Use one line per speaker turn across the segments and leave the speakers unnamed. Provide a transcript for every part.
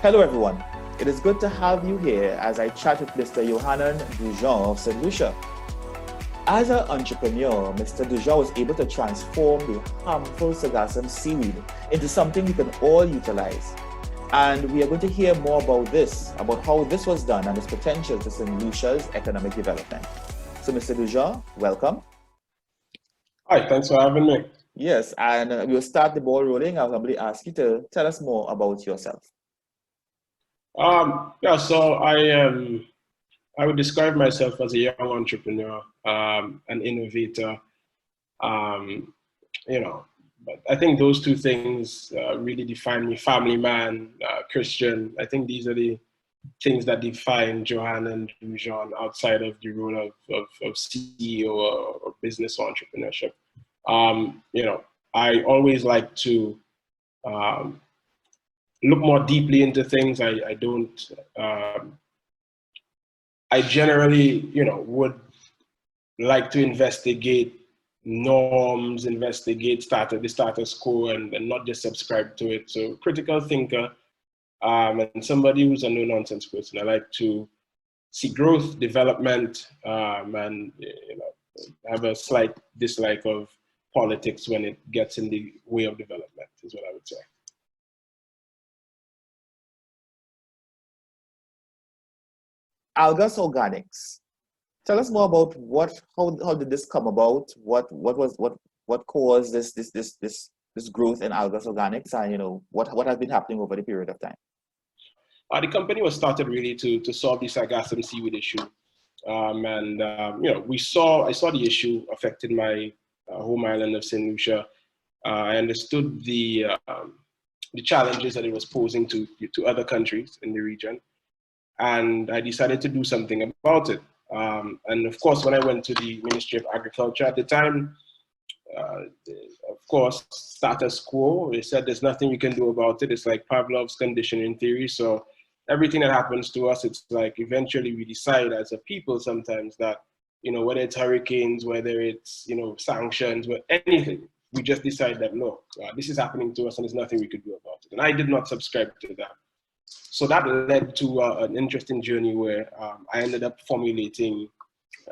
Hello everyone, it is good to have you here as I chat with Mr. Johanan Dujon of St. Lucia. As an entrepreneur, Mr. Dujon was able to transform the harmful sargassum seaweed into something we can all utilize. And we are going to hear more about this, about how this was done and its potential to St. Lucia's economic development. So Mr. Dujon, welcome.
Hi, thanks for having me.
Yes, and we'll start the ball rolling. I'll humbly ask you to tell us more about yourself.
So I would describe myself as a young entrepreneur, an innovator. But I think those two things really define me: family man, Christian. I think these are the things that define Johanan Dujon outside of the role of CEO or business entrepreneurship. I always like to look more deeply into things. I generally, would like to investigate norms, investigate the status quo, and not just subscribe to it. So critical thinker, and somebody who's a no-nonsense person. I like to see growth, development, and have a slight dislike of politics when it gets in the way of development, is what I would say.
Algus Organics. Tell us more about how did this come about? What caused this growth in Algus Organics, and what has been happening over the period of time?
The company was started really to solve the sargassum seaweed issue, I saw the issue affecting my home island of St. Lucia. I understood the challenges that it was posing to other countries in the region, and I decided to do something about it. And of course, when I went to the Ministry of Agriculture at the time, of course, status quo, they said there's nothing you can do about it. It's like Pavlov's conditioning theory. So everything that happens to us, it's like eventually we decide as a people sometimes that, whether it's hurricanes, whether it's, sanctions, anything, we just decide that, look, this is happening to us and there's nothing we could do about it. And I did not subscribe to that. So that led to an interesting journey where I ended up formulating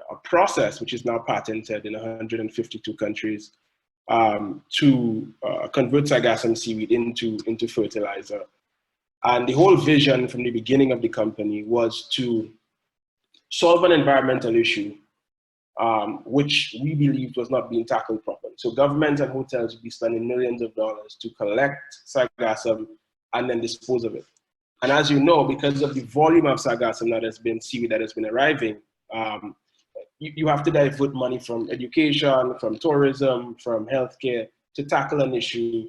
a process which is now patented in 152 countries to convert sargassum seaweed into fertilizer. And the whole vision from the beginning of the company was to solve an environmental issue which we believed was not being tackled properly. So governments and hotels would be spending millions of dollars to collect sargassum and then dispose of it. And as you know, because of the volume of sargassum seaweed that has been arriving, you have to divert money from education, from tourism, from healthcare to tackle an issue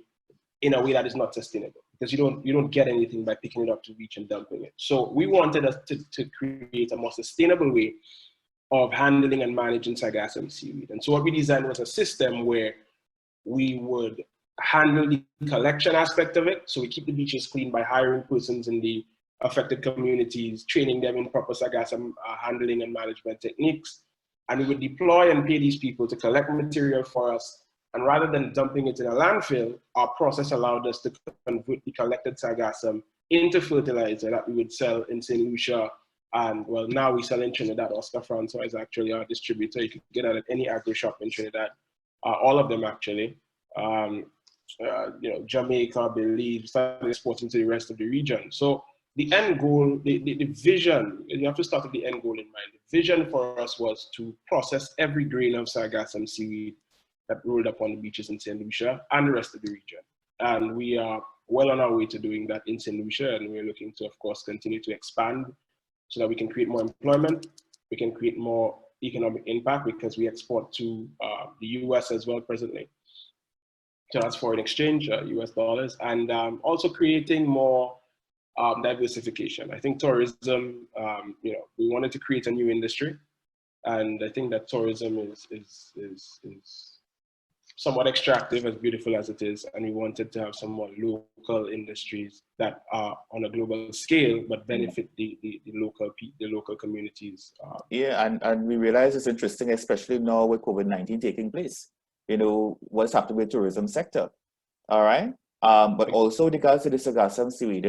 in a way that is not sustainable, because you don't get anything by picking it up to beach and dumping it. So we wanted us to create a more sustainable way of handling and managing sargassum seaweed. And so what we designed was a system where we would handle the collection aspect of it. So we keep the beaches clean by hiring persons in the affected communities, training them in proper sargassum handling and management techniques. And we would deploy and pay these people to collect material for us. And rather than dumping it in a landfill, our process allowed us to convert the collected sargassum into fertilizer that we would sell in St. Lucia. And well, now we sell in Trinidad. Oscar Francois is actually our distributor. You can get it at any agri shop in Trinidad, all of them actually. Jamaica, Belize, started exporting to the rest of the region. So the end goal, the vision, you have to start with the end goal in mind. The vision for us was to process every grain of sargassum seaweed that rolled up on the beaches in St. Lucia and the rest of the region. And we are well on our way to doing that in St. Lucia, and we're looking to, of course, continue to expand so that we can create more employment, we can create more economic impact, because we export to the US as well presently. So that's foreign exchange, US dollars, and also creating more diversification. I think tourism, we wanted to create a new industry, and I think that tourism is somewhat extractive, as beautiful as it is, and we wanted to have some more local industries that are on a global scale but benefit the local communities.
And we realize it's interesting, especially now with COVID-19 taking place. What's happening with the tourism sector, all right? But also with regards to the sargassum seaweed,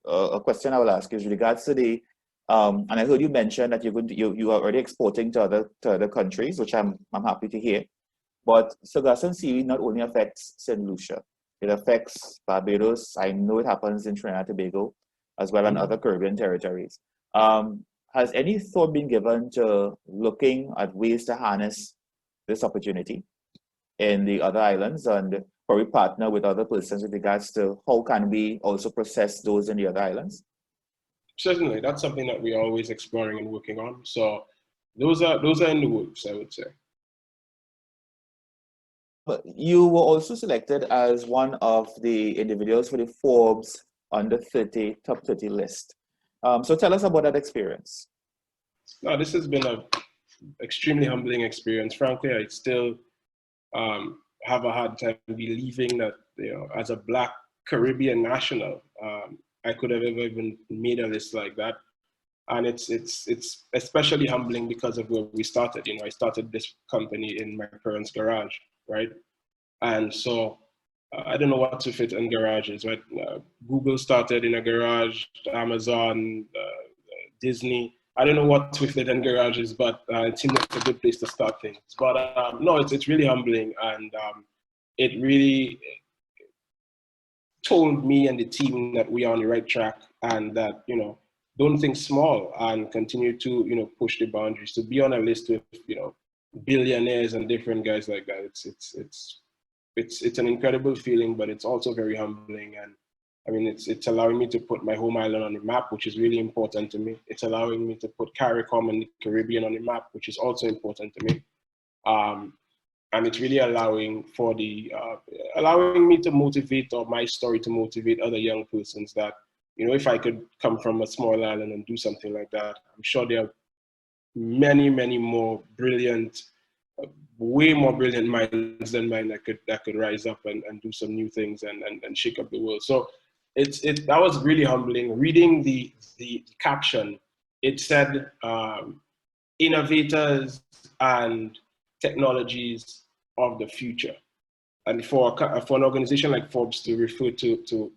a question I will ask is with regards to the, and I heard you mention that you are already exporting to other countries, which I'm happy to hear. But sargassum seaweed not only affects St. Lucia, it affects Barbados. I know it happens in Trinidad and Tobago, as well as other Caribbean territories. Has any thought been given to looking at ways to harness this opportunity in the other islands and probably partner with other persons with regards to how can we also process those in the other islands?
Certainly, that's something that we're always exploring and working on. So those are in the works, I would say.
But you were also selected as one of the individuals for the Forbes Under 30 Top 30 list. So tell us about that experience.
No, this has been an extremely humbling experience. Frankly, I still have a hard time believing that, you know, as a Black Caribbean national, I could have ever even made a list like that. And it's especially humbling because of where we started. You know, I started this company in my parents' garage, right? And so I don't know what to fit in garages, right? Google started in a garage, Amazon, Disney. I don't know what to fit in garages, but it seems like a good place to start things. But no, it's really humbling, and it really told me and the team that we are on the right track, and that, you know, don't think small and continue to, you know, push the boundaries. To be on a list with, you know, billionaires and different guys like that, it's an incredible feeling, but it's also very humbling. And I mean, it's allowing me to put my home island on the map, which is really important to me. It's allowing me to put CARICOM and the Caribbean on the map, which is also important to me. And it's really allowing for the allowing me to motivate, or my story to motivate other young persons that, you know, if I could come from a small island and do something like that, I'm sure there are many, many more brilliant, way more brilliant minds than mine that could rise up and do some new things and shake up the world. So that was really humbling. Reading the caption, it said innovators and technologies of the future. And for an organization like Forbes to refer to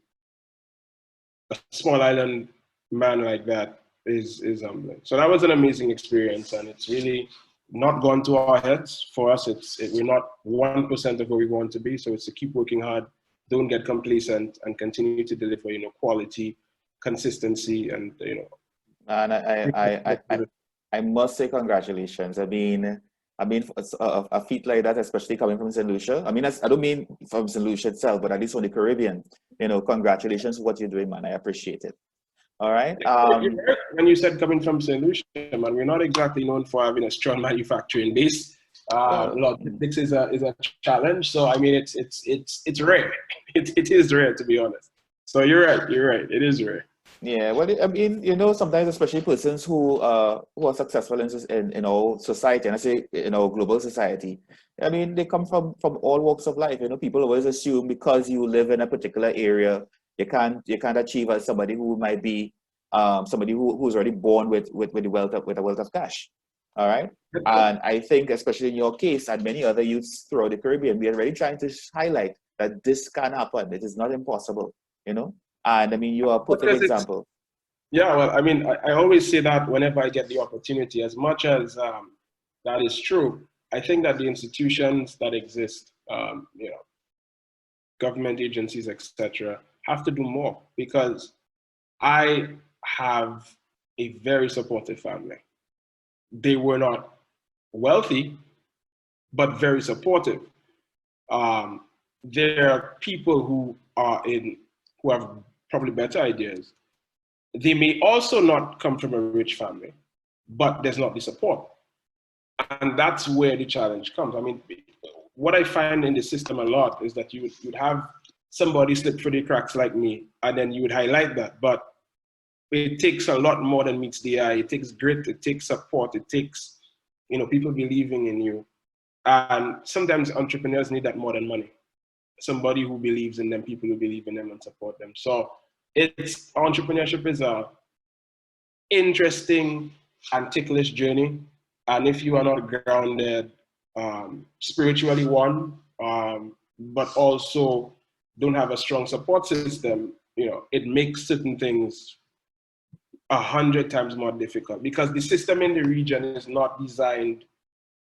a small island man like that is humbling. So that was an amazing experience, and it's really not gone to our heads. For us, we're not 1% of where we want to be. So it's to keep working hard, don't get complacent, and continue to deliver, you know, quality, consistency, and, you know.
And I must say congratulations. I mean, a feat like that, especially coming from St. Lucia. I mean, I don't mean from St. Lucia itself, but at least from the Caribbean. You know, congratulations for what you're doing, man. I appreciate it. All right.
When you said coming from St. Lucia, man, we're not exactly known for having a strong manufacturing base. Logistics is a challenge. So I mean, it's rare. It is rare, to be honest. So you're right. It is rare.
Yeah, well, I mean, you know, sometimes especially persons who are successful in our society, and I say in our global society, I mean, they come from all walks of life. You know, people always assume because you live in a particular area, you can't achieve as somebody who might be somebody who's already born with a wealth of cash. All right, and I think especially in your case and many other youths throughout the Caribbean, we are really trying to highlight that this can happen. It is not impossible. You know. And I mean, you are a perfect example.
Yeah, well, I mean, I always say that whenever I get the opportunity, as much as that is true, I think that the institutions that exist, you know, government agencies, etc., have to do more, because I have a very supportive family. They were not wealthy, but very supportive. There are people who have probably better ideas. They may also not come from a rich family, but there's not the support. And that's where the challenge comes. I mean, what I find in the system a lot is that you'd have somebody slip through the cracks like me, and then you would highlight that. But it takes a lot more than meets the eye. It takes grit, it takes support, it takes, you know, people believing in you. And sometimes entrepreneurs need that more than money. Somebody who believes in them, people who believe in them and support them. So entrepreneurship is a interesting and ticklish journey. And if you are not grounded spiritually, but also don't have a strong support system, it makes certain things 100 times more difficult because the system in the region is not designed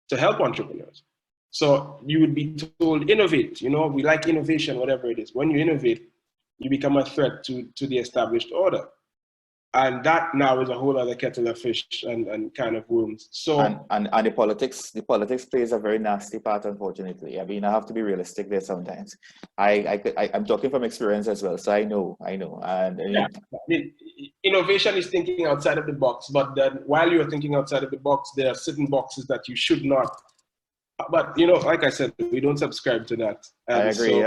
to help entrepreneurs. So you would be told, innovate, we like innovation, whatever it is. When you innovate, you become a threat to the established order. And that now is a whole other kettle of fish and kind of wounds. So
and the politics plays a very nasty part, unfortunately. I mean, I have to be realistic there sometimes. I'm talking from experience as well, so I know. And
yeah, innovation is thinking outside of the box, but then while you're thinking outside of the box, there are certain boxes that you should not. But like I said, we don't subscribe to that.
I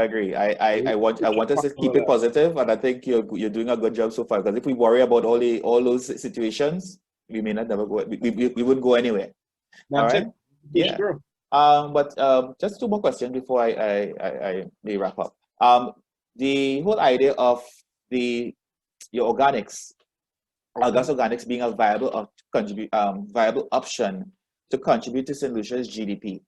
agree. I want us to keep it positive, and I think you're doing a good job so far. Because if we worry about all those situations, we may not never go. We wouldn't go anywhere.
That's
all right? Yeah.
Sure.
But just two more questions before we wrap up. The whole idea of your organics, Algus Organics being a viable option to contribute to St. Lucia's GDP.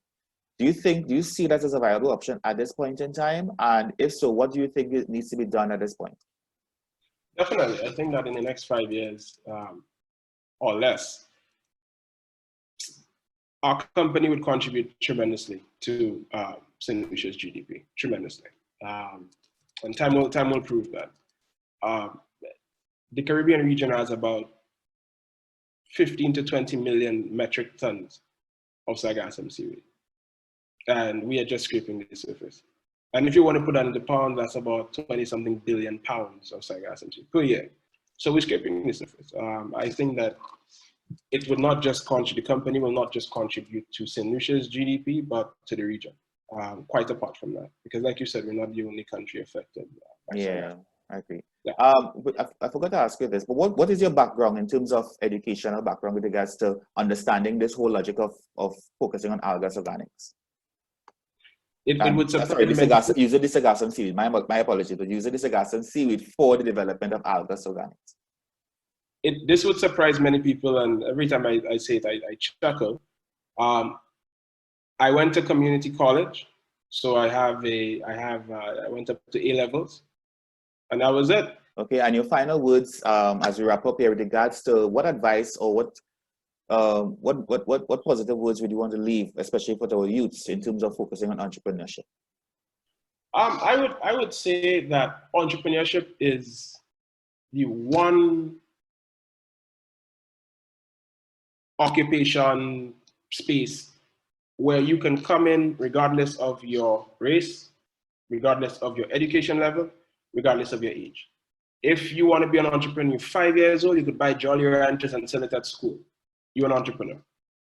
Do you see that as a viable option at this point in time? And if so, what do you think it needs to be done at this point?
Definitely. I think that in the next 5 years or less, our company would contribute tremendously to St. Lucia's GDP, tremendously. And time will prove that. The Caribbean region has about 15 to 20 million metric tons of sargassum seaweed. And we are just scraping the surface. And if you want to put that into pounds, that's about 20-something billion pounds of sargassum seaweed per year. So we're scraping the surface. I think that it will not just contribute, the company will not just contribute to St. Lucia's GDP, but to the region, quite apart from that. Because like you said, we're not the only country affected.
Yeah, I agree.
Yeah.
But I forgot to ask you this, but what is your background in terms of educational background with regards to understanding this whole logic of focusing on Algus Organics?
It would
using the sargassum seaweed. My apologies, but using the sargassum seaweed for the development of Algus Organics.
This would surprise many people, and every time I say it, I chuckle. I went to community college, so I went up to A levels, and that was it.
Okay, and your final words as we wrap up here with regards to what advice or what positive words would you want to leave, especially for our youths, in terms of focusing on entrepreneurship?
I would say that entrepreneurship is the one occupation space where you can come in regardless of your race, regardless of your education level, regardless of your age. If you want to be an entrepreneur, 5 years old, you could buy Jolly Ranchers and sell it at school. You're an entrepreneur.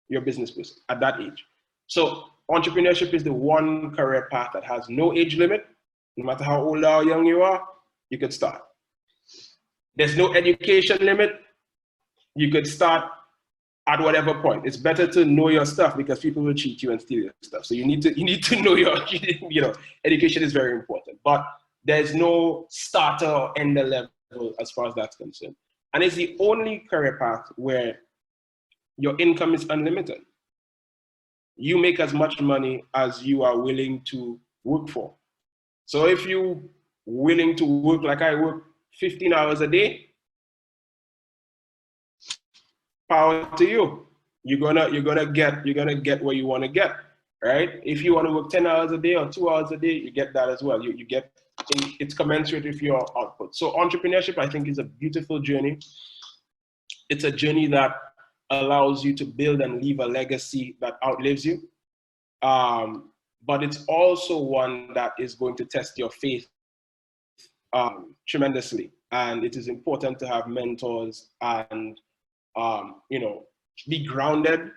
You're a business person at that age. So entrepreneurship is the one career path that has no age limit. No matter how old or young you are, you could start. There's no education limit. You could start at whatever point. It's better to know your stuff because people will cheat you and steal your stuff. So you need to know your, education is very important. But there's no starter or ender level as far as that's concerned. And it's the only career path where your income is unlimited. You make as much money as you are willing to work for. So if you're willing to work like I work 15 hours a day, power to you. You're gonna get what you want to get, right? If you want to work 10 hours a day or 2 hours a day, you get that as well. You get it's commensurate with your output. So entrepreneurship, I think, is a beautiful journey. It's a journey that allows you to build and leave a legacy that outlives you. But it's also one that is going to test your faith tremendously. And it is important to have mentors and be grounded,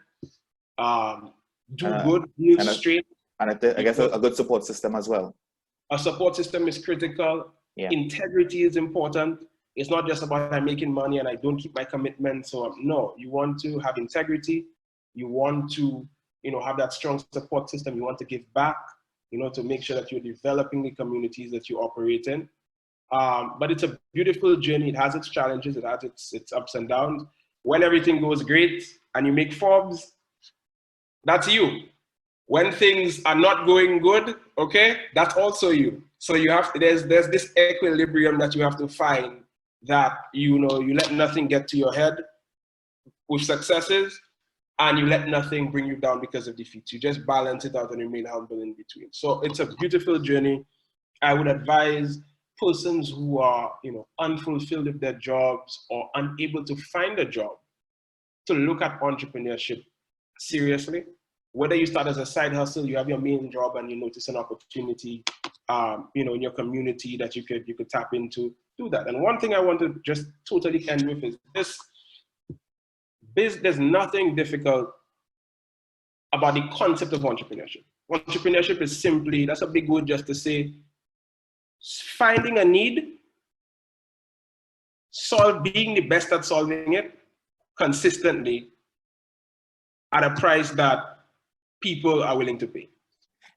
do good, move straight.
And I guess a good support system as well.
A support system is critical.
Yeah.
Integrity is important. It's not just about I'm making money and I don't keep my commitments. So no, you want to have integrity. You want to, have that strong support system. You want to give back, to make sure that you're developing the communities that you operate in. But it's a beautiful journey. It has its challenges. It has its ups and downs. When everything goes great and you make Forbes, that's you. When things are not going good, okay, that's also you. So there's this equilibrium that you have to find, that you let nothing get to your head with successes, and you let nothing bring you down because of defeats. You just balance it out and remain humble in between. So it's a beautiful journey. I would advise persons who are unfulfilled with their jobs or unable to find a job to look at entrepreneurship seriously. Whether you start as a side hustle, you have your main job, and you notice an opportunity, in your community that you could tap into, do that. And one thing I want to just totally end with is this: there's nothing difficult about the concept of entrepreneurship. Entrepreneurship is simply, that's a big word just to say, finding a need, being the best at solving it consistently at a price that people are willing to pay.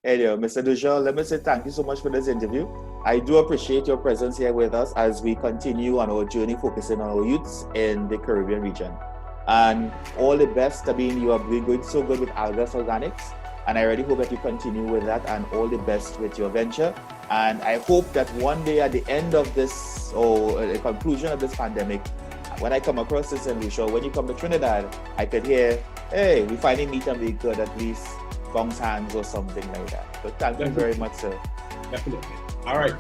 Anyway, Mr. Dujon, let me say thank you so much for this interview. I do appreciate your presence here with us as we continue on our journey focusing on our youths in the Caribbean region. And all the best. I mean, you have been going so good with Algus Organics, and I really hope that you continue with that, and all the best with your venture. And I hope that one day at the end of this, or the conclusion of this pandemic, when I come across this in Lucia, when you come to Trinidad, I could hear, hey, we finally meet and we could at least bounce hands or something like that. But thank you very much, sir.
Definitely. All right.